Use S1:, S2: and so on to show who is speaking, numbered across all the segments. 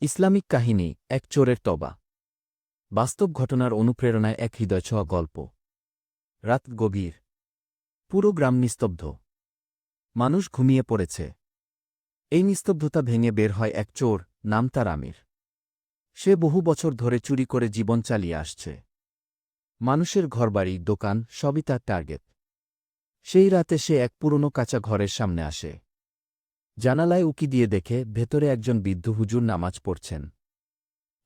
S1: Islamic কাহিনী এক চোরের তবা। বাস্তব ঘটনার অনুপ্রেরণায় এক হৃদয়ছোঁয়া গল্প। রাত গভীর। পুরো গ্রাম নিস্তব্ধ। মানুষ ঘুমিয়ে পড়েছে। এই নিস্তব্ধতা ভেঙে বের হয় এক চোর, নাম তার আমির। সে বহু বছর ধরে চুরি করে জীবন চালিয়ে আসছে। মানুষের ঘরবাড়ি, দোকান সবই তার টার্গেট। সেই রাতে সে এক পুরনো কাঁচা ঘরের সামনে আসে। জানালায় উকি দিয়ে দেখে ভেতরে একজন বৃদ্ধ হুজুর নামাজ পড়ছেন।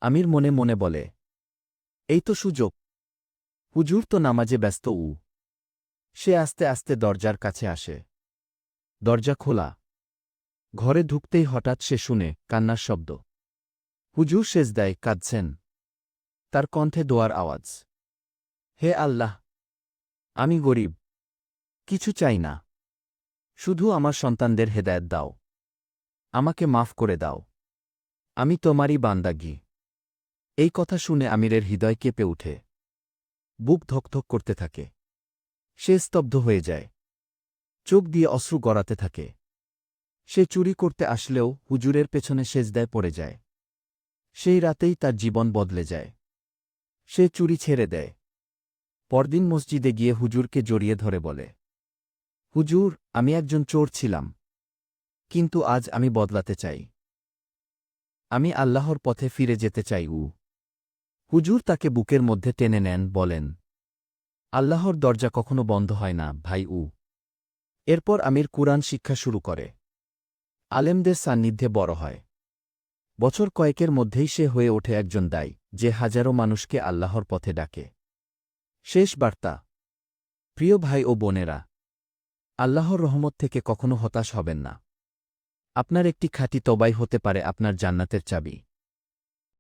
S1: আমির মনে মনে বলে, এই তো সুযোগ। হুজুর তো নামাজে ব্যস্ত। সে আস্তে আস্তে দরজার কাছে আসে। দরজা খোলা। ঘরে ঢুকতেই হঠাৎ সে শুনে কান্নার শব্দ। হুজুর সেজদায় কাঁদছেন। তার কণ্ঠে দোয়ার আওয়াজ। হে আল্লাহ, আমি গরিব, কিছু চাই না, শুধু আমার সন্তানদের হেদায়েত দাও। আমাকে মাফ করে দাও, আমি তোমারই বান্দাগী। এই কথা শুনে আমিরের হৃদয় কেঁপে উঠে। বুক ধকধক করতে থাকে। সে স্তব্ধ হয়ে যায়। চোখ দিয়ে অশ্রু গড়াতে থাকে। সে চুরি করতে আসলেও হুজুরের পেছনে সেজদায় পড়ে যায়। সেই রাতেই তার জীবন বদলে যায়। সে চুরি ছেড়ে দেয়। পরদিন মসজিদে গিয়ে হুজুরকে জড়িয়ে ধরে বলে, হুজুর, আমি একজন চোর ছিলাম, কিন্তু আজ আমি বদলাতে চাই। আমি আল্লাহর পথে ফিরে যেতে চাই। হুজুর তাকে বুকের মধ্যে টেনে নেন, বলেন, আল্লাহর দরজা কখনো বন্ধ হয় না ভাই। এরপর আমির কুরআন শিক্ষা শুরু করে। আলেমদের সান্নিধ্যে বড় হয়। বছর কয়েকের মধ্যেই সে হয়ে ওঠে একজন দায়ী, যে হাজারো মানুষকে আল্লাহর পথে ডাকে। শেষ বার্তা। প্রিয় ভাই ও বোনেরা, আল্লাহর রহমত থেকে কখনো হতাশ হবেন না। আপনার একটি খাঁটি তবাই হতে পারে আপনার জান্নাতের চাবি।